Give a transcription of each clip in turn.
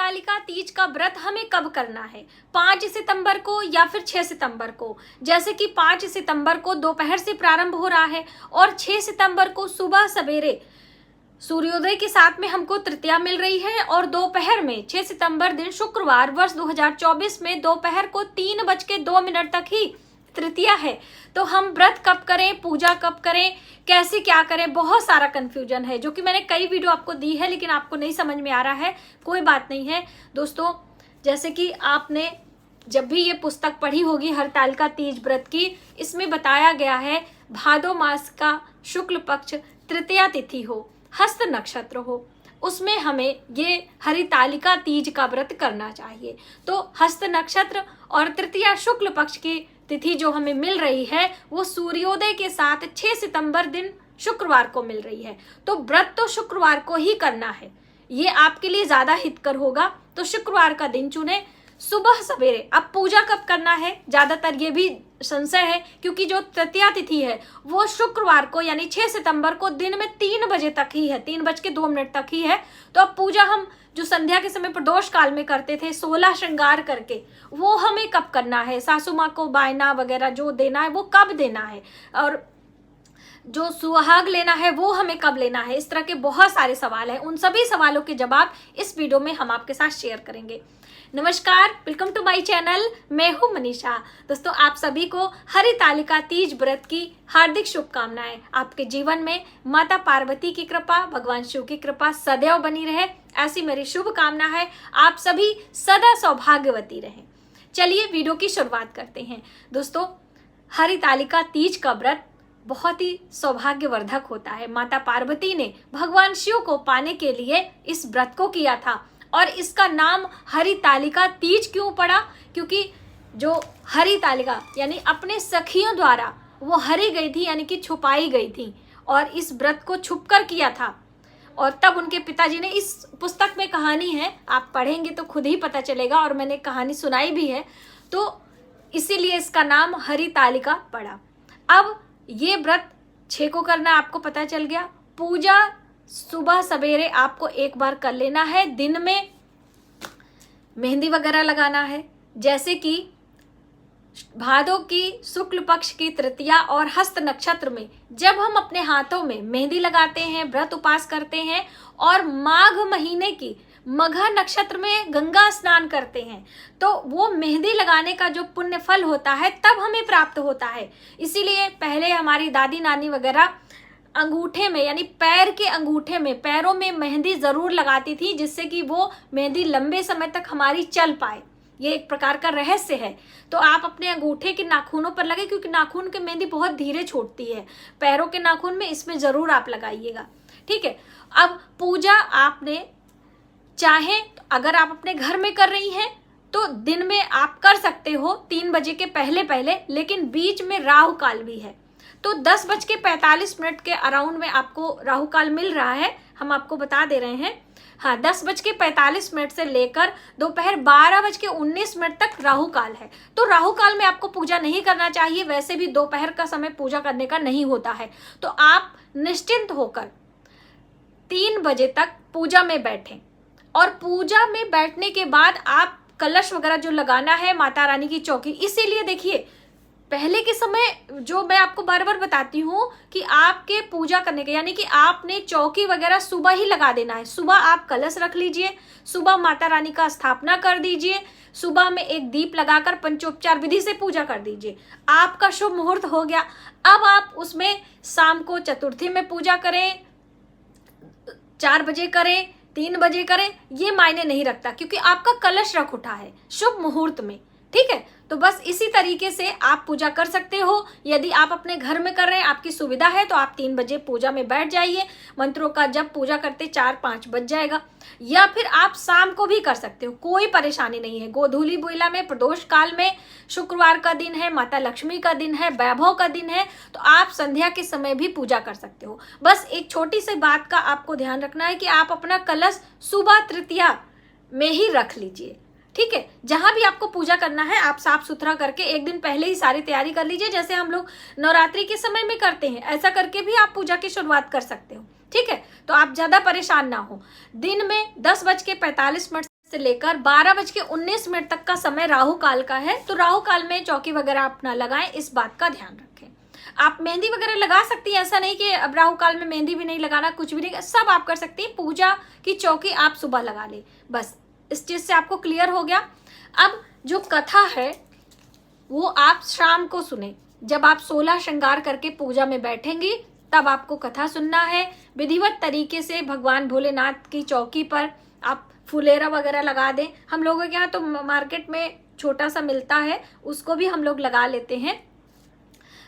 हरितालिका तीज का व्रत हमें कब करना है, 5 सितंबर को या फिर 6 सितंबर को। जैसे कि 5 सितंबर को दोपहर से प्रारंभ हो रहा है और 6 सितंबर को सुबह सवेरे सूर्योदय के साथ में हमको तृतीया मिल रही है और दोपहर में 6 सितंबर दिन शुक्रवार वर्ष 2024 में दोपहर को 3:02 तक ही तृतीया है। तो हम व्रत कब करें, पूजा कब करें, कैसे क्या करें, बहुत सारा कंफ्यूजन है जो कि मैंने कई वीडियो आपको दी है लेकिन आपको नहीं समझ में आ रहा है। कोई बात नहीं है दोस्तों, जैसे कि आपने जब भी ये पुस्तक पढ़ी होगी हरितालिका तीज व्रत की, इसमें बताया गया है भादो मास का शुक्ल पक्ष तृतीया तिथि हो, हस्त नक्षत्र हो, उसमें हमें ये हरितालिका तीज का व्रत करना चाहिए। तो हस्त नक्षत्र और तृतीया शुक्ल पक्ष की तिथि जो हमें मिल रही है वो सूर्योदय के साथ 6 सितंबर दिन शुक्रवार को मिल रही है। तो व्रत तो शुक्रवार को ही करना है, ये आपके लिए ज्यादा हितकर होगा। तो शुक्रवार का दिन चुने सुबह सवेरे। अब पूजा कब करना है, ज्यादातर ये भी संशय है क्योंकि जो तृतीया तिथि है वो शुक्रवार को यानी 6 सितंबर को दिन में 3 बजे तक ही है, 3:02 तक ही है। तो अब पूजा हम जो संध्या के समय प्रदोष काल में करते थे 16 श्रृंगार करके, वो हमें कब करना है, सासू माँ को बायना वगैरह जो देना है वो कब देना है, और जो सुहाग लेना है वो हमें कब लेना है, इस तरह के बहुत सारे सवाल हैं। उन सभी सवालों के जवाब इस वीडियो में हम आपके साथ शेयर करेंगे। नमस्कार, वेलकम टू माय चैनल, मैं हूं मनीषा। दोस्तों, आप सभी को हरितालिका तीज व्रत की हार्दिक शुभकामनाएं। आपके जीवन में माता पार्वती की कृपा, भगवान शिव की कृपा सदैव बनी रहे, ऐसी मेरी शुभकामना है। आप सभी सदा सौभाग्यवती रहें। चलिए वीडियो की शुरुआत करते हैं। दोस्तों, हरितालिका तीज का व्रत बहुत ही सौभाग्यवर्धक होता है। माता पार्वती ने भगवान शिव को पाने के लिए इस व्रत को किया था और इसका नाम हरितालिका तीज क्यों पड़ा, क्योंकि जो हरितालिका यानी अपने सखियों द्वारा वो हरी गई थी यानी कि छुपाई गई थी और इस व्रत को छुपकर किया था। और तब उनके पिताजी ने, इस पुस्तक में कहानी है, आप पढ़ेंगे तो खुद ही पता चलेगा और मैंने कहानी सुनाई भी है, तो इसीलिए इसका नाम हरितालिका पड़ा। अब ये व्रत 6 को करना, आपको पता चल गया। पूजा सुबह सवेरे आपको एक बार कर लेना है। दिन में मेहंदी वगैरह लगाना है, जैसे कि भादो की शुक्ल पक्ष की तृतीया और हस्त नक्षत्र में जब हम अपने हाथों में मेहंदी लगाते हैं, व्रत उपास करते हैं और माघ महीने की मघा नक्षत्र में गंगा स्नान करते हैं, तो वो मेहंदी लगाने का जो पुण्य फल होता है तब हमें प्राप्त होता है। इसीलिए पहले हमारी दादी नानी वगैरह अंगूठे में यानी पैर के अंगूठे में, पैरों में मेहंदी जरूर लगाती थी जिससे कि वो मेहंदी लंबे समय तक हमारी चल पाए। ये एक प्रकार का रहस्य है। तो आप अपने अंगूठे के नाखूनों पर लगे, क्योंकि नाखून की मेहंदी बहुत धीरे छूटती है। पैरों के नाखून में इसमें जरूर आप लगाइएगा, ठीक है। अब पूजा आपने चाहे अगर आप अपने घर में कर रही हैं तो दिन में आप कर सकते हो 3 बजे के पहले पहले, लेकिन बीच में राहु काल भी है। तो 10:45 के अराउंड में आपको राहु काल मिल रहा है, हम आपको बता दे रहे हैं। हाँ, 10:45 से लेकर दोपहर 12:19 तक राहु काल है। तो राहु काल में आपको पूजा नहीं करना चाहिए, वैसे भी दोपहर का समय पूजा करने का नहीं होता है। तो आप निश्चिंत होकर 3 बजे तक पूजा में बैठें और पूजा में बैठने के बाद आप कलश वगैरह जो लगाना है, माता रानी की चौकी, इसीलिए देखिए पहले के समय जो मैं आपको बार बार बताती हूँ कि आपके पूजा करने के यानी कि आपने चौकी वगैरह सुबह ही लगा देना है। सुबह आप कलश रख लीजिए, सुबह माता रानी का स्थापना कर दीजिए, सुबह में एक दीप लगाकर पंचोपचार विधि से पूजा कर दीजिए, आपका शुभ मुहूर्त हो गया। अब आप उसमें शाम को चतुर्थी में पूजा करें, 4 बजे करें, 3 बजे करें, ये मायने नहीं रखता क्योंकि आपका कलश रख उठा है शुभ मुहूर्त में, ठीक है। तो बस इसी तरीके से आप पूजा कर सकते हो। यदि आप अपने घर में कर रहे हैं, आपकी सुविधा है, तो आप 3 बजे पूजा में बैठ जाइए। मंत्रों का जब पूजा करते 4-5 बज जाएगा, या फिर आप शाम को भी कर सकते हो, कोई परेशानी नहीं है। गोधूली बेला में, प्रदोष काल में, शुक्रवार का दिन है, माता लक्ष्मी का दिन है, वैभव का दिन है, तो आप संध्या के समय भी पूजा कर सकते हो। बस एक छोटी सी बात का आपको ध्यान रखना है कि आप अपना कलश सुबह तृतीया में ही रख लीजिए, ठीक है। जहां भी आपको पूजा करना है आप साफ सुथरा करके एक दिन पहले ही सारी तैयारी कर लीजिए, जैसे हम लोग नवरात्रि के समय में करते हैं, ऐसा करके भी आप पूजा की शुरुआत कर सकते हो, ठीक है। तो आप ज्यादा परेशान ना हो। दिन में 10:45 से लेकर 12:19 तक का समय राहु काल का है। तो राहु काल में चौकी वगैरह आप ना लगाएं, इस बात का ध्यान रखें। आप मेहंदी वगैरह लगा सकती हैं, ऐसा नहीं कि अब राहु काल में मेहंदी भी नहीं लगाना, कुछ भी नहीं, सब आप कर सकती हैं। पूजा की चौकी आप सुबह लगा ले, बस इस चीज से आपको क्लियर हो गया। अब जो कथा है वो आप शाम को सुने, जब आप 16 श्रृंगार करके पूजा में बैठेंगी तब आपको कथा सुनना है। विधिवत तरीके से भगवान भोलेनाथ की चौकी पर आप फुलेरा वगैरह लगा दें। हम लोगों के यहाँ तो मार्केट में छोटा सा मिलता है, उसको भी हम लोग लगा लेते हैं।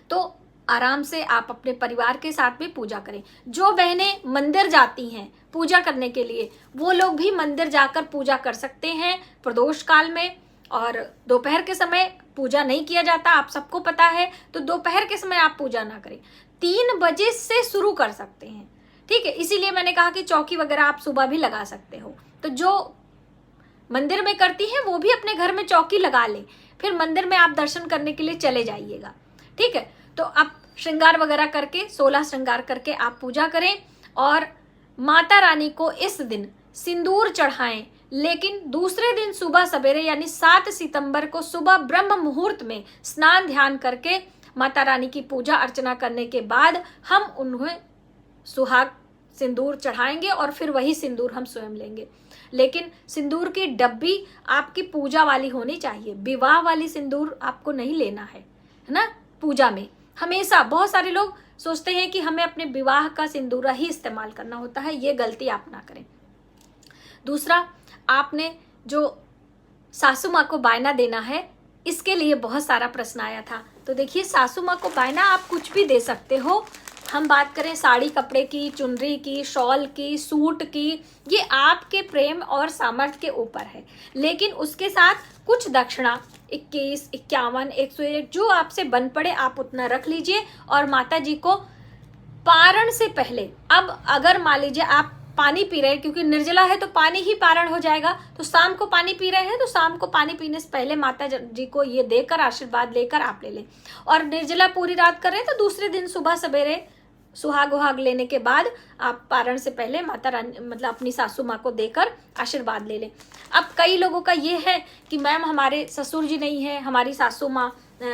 तो आराम से आप अपने परिवार के साथ भी पूजा करें। जो बहनें मंदिर जाती हैं पूजा करने के लिए, वो लोग भी मंदिर जाकर पूजा कर सकते हैं प्रदोष काल में। और दोपहर के समय पूजा नहीं किया जाता, आप सबको पता है, तो दोपहर के समय आप पूजा ना करें, 3 बजे से शुरू कर सकते हैं, ठीक है। इसीलिए मैंने कहा कि चौकी वगैरह आप सुबह भी लगा सकते हो। तो जो मंदिर में करती हैं वो भी अपने घर में चौकी लगा ले, फिर मंदिर में आप दर्शन करने के लिए चले जाइएगा, ठीक है। तो आप श्रृंगार वगैरह करके 16 श्रृंगार करके आप पूजा करें और माता रानी को इस दिन सिंदूर चढ़ाएं। लेकिन दूसरे दिन सुबह सवेरे यानी 7 सितंबर को सुबह ब्रह्म मुहूर्त में स्नान ध्यान करके माता रानी की पूजा अर्चना करने के बाद हम उन्हें सुहाग सिंदूर चढ़ाएंगे और फिर वही सिंदूर हम स्वयं लेंगे। लेकिन सिंदूर की डब्बी आपकी पूजा वाली होनी चाहिए, विवाह वाली सिंदूर आपको नहीं लेना है ना। पूजा में हमेशा बहुत सारे लोग सोचते हैं कि हमें अपने विवाह का सिंदूरा ही इस्तेमाल करना होता है, ये गलती आप ना करें। दूसरा, आपने जो सासू माँ को बायना देना है, इसके लिए बहुत सारा प्रश्न आया था। तो देखिए, सासू माँ को बायना आप कुछ भी दे सकते हो। हम बात करें साड़ी कपड़े की, चुनरी की, शॉल की, सूट की, ये आपके प्रेम और सामर्थ्य के ऊपर है। लेकिन उसके साथ कुछ दक्षिणा 21, 51, 101 जो आपसे बन पड़े आप उतना रख लीजिए। और माता जी को पारण से पहले, अब अगर मान लीजिए आप पानी पी रहे हैं, क्योंकि निर्जला है तो पानी ही पारण हो जाएगा, तो शाम को पानी पी रहे हैं तो शाम को पानी पीने से पहले माता जी को ये देकर आशीर्वाद लेकर आप ले लें। और निर्जला पूरी रात कर रहे हैं तो दूसरे दिन सुबह सवेरे सुहाग उहाग लेने के बाद आप पारण से पहले माता रानी मतलब अपनी सासू माँ को देकर आशीर्वाद ले लें। अब कई लोगों का ये है कि मैम हमारे ससुर जी नहीं है, हमारी सासू माँ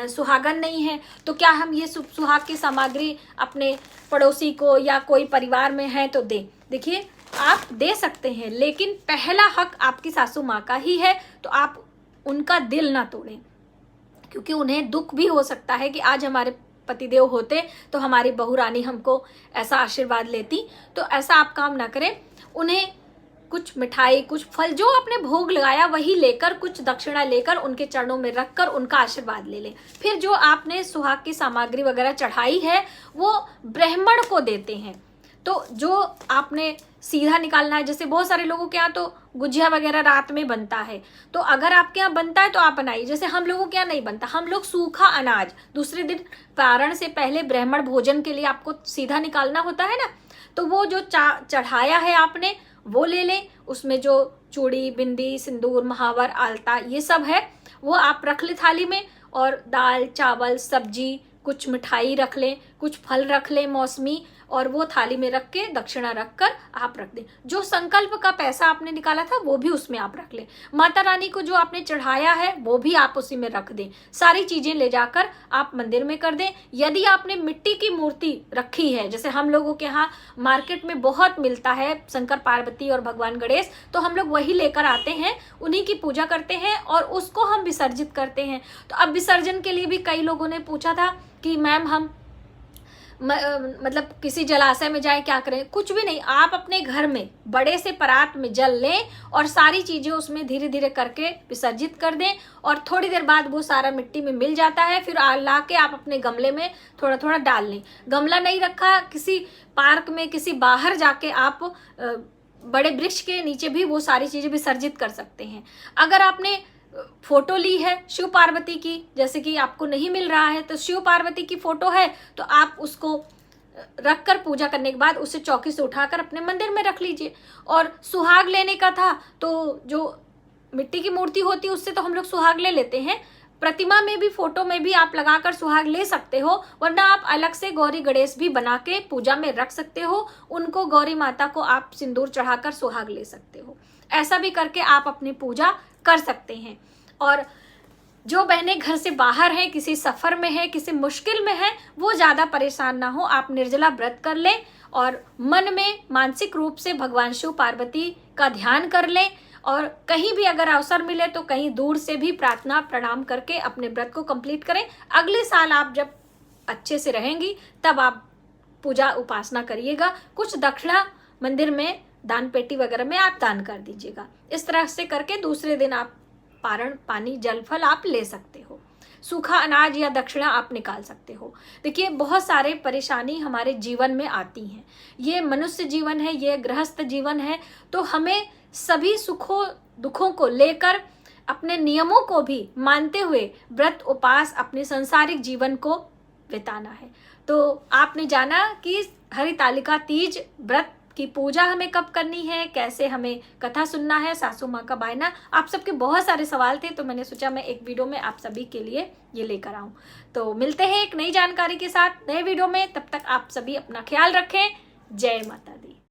सुहागन नहीं है, तो क्या हम ये सुहाग की सामग्री अपने पड़ोसी को या कोई परिवार में है तो दें। देखिए, आप दे सकते हैं, लेकिन पहला हक आपकी सासू माँ का ही है, तो आप उनका दिल ना तोड़ें, क्योंकि उन्हें दुख भी हो सकता है कि आज हमारे पतिदेव होते तो हमारी बहू रानी हमको ऐसा आशीर्वाद लेती। तो ऐसा आप काम ना करें। उन्हें कुछ मिठाई, कुछ फल जो आपने भोग लगाया वही लेकर, कुछ दक्षिणा लेकर उनके चरणों में रखकर उनका आशीर्वाद ले लें। फिर जो आपने सुहाग की सामग्री वगैरह चढ़ाई है वो ब्राह्मण को देते हैं। तो जो आपने सीधा निकालना है, जैसे बहुत सारे लोगों के यहाँ तो गुजिया वगैरह रात में बनता है, तो अगर आपके यहाँ बनता है तो आप बनाइए। जैसे हम लोगों के यहाँ नहीं बनता, हम लोग सूखा अनाज दूसरे दिन पारण से पहले ब्राह्मण भोजन के लिए आपको सीधा निकालना होता है ना, तो वो जो चढ़ाया है आपने वो ले लें। उसमें जो चूड़ी, बिंदी, सिंदूर, महावर, आलता ये सब है वो आप रख लें थाली में। और दाल, चावल, सब्जी, कुछ मिठाई रख लें, कुछ फल रख लें मौसमी, और वो थाली में रख के दक्षिणा रखकर आप रख दें। जो संकल्प का पैसा आपने निकाला था वो भी उसमें आप रख लें। माता रानी को जो आपने चढ़ाया है वो भी आप उसी में रख दें। सारी चीजें ले जाकर आप मंदिर में कर दें। यदि आपने मिट्टी की मूर्ति रखी है, जैसे हम लोगों के यहाँ मार्केट में बहुत मिलता है शंकर पार्वती और भगवान गणेश, तो हम लोग वही लेकर आते हैं, उन्हीं की पूजा करते हैं और उसको हम विसर्जित करते हैं। तो अब विसर्जन के लिए भी कई लोगों ने पूछा था कि मैम हम मतलब किसी जलाशय में जाए, क्या करें? कुछ भी नहीं, आप अपने घर में बड़े से परात में जल लें और सारी चीजें उसमें धीरे धीरे करके विसर्जित कर दें, और थोड़ी देर बाद वो सारा मिट्टी में मिल जाता है। फिर ला के आप अपने गमले में थोड़ा थोड़ा डाल लें। गमला नहीं रखा, किसी पार्क में, किसी बाहर जाके आप बड़े वृक्ष के नीचे भी वो सारी चीजें विसर्जित कर सकते हैं। अगर आपने फोटो ली है शिव पार्वती की, जैसे कि आपको नहीं मिल रहा है, तो शिव पार्वती की फोटो है तो आप उसको रखकर पूजा करने के बाद उसे चौकी से उठाकर अपने मंदिर में रख लीजिए। और सुहाग लेने का था तो जो मिट्टी की मूर्ति होती है उससे तो हम लोग सुहाग ले लेते हैं। प्रतिमा में भी, फोटो में भी आप लगाकर सुहाग ले सकते हो, वरना आप अलग से गौरी गणेश भी बना के पूजा में रख सकते हो। उनको, गौरी माता को आप सिंदूर चढ़ाकर सुहाग ले सकते हो। ऐसा भी करके आप अपनी पूजा कर सकते हैं। और जो बहनें घर से बाहर हैं, किसी सफ़र में है, किसी मुश्किल में है, वो ज़्यादा परेशान ना हो, आप निर्जला व्रत कर लें और मन में मानसिक रूप से भगवान शिव पार्वती का ध्यान कर लें। और कहीं भी अगर अवसर मिले तो कहीं दूर से भी प्रार्थना प्रणाम करके अपने व्रत को कंप्लीट करें। अगले साल आप जब अच्छे से रहेंगी तब आप पूजा उपासना करिएगा। कुछ दक्षिणा मंदिर में दान पेटी वगैरह में आप दान कर दीजिएगा। इस तरह से करके दूसरे दिन आप पारण, पानी, जल, फल आप ले सकते हो। सूखा अनाज या दक्षिणा आप निकाल सकते हो। देखिए, बहुत सारे परेशानी हमारे जीवन में आती हैं। ये मनुष्य जीवन है, ये गृहस्थ जीवन है, तो हमें सभी सुखों दुखों को लेकर अपने नियमों को भी मानते हुए व्रत उपास अपने सांसारिक जीवन को बिताना है। तो आपने जाना कि हरितालिका तीज व्रत की पूजा हमें कब करनी है, कैसे हमें कथा सुनना है, सासू माँ का बायना। आप सबके बहुत सारे सवाल थे, तो मैंने सोचा मैं एक वीडियो में आप सभी के लिए ये लेकर आऊँ। तो मिलते हैं एक नई जानकारी के साथ नए वीडियो में। तब तक आप सभी अपना ख्याल रखें। जय माता।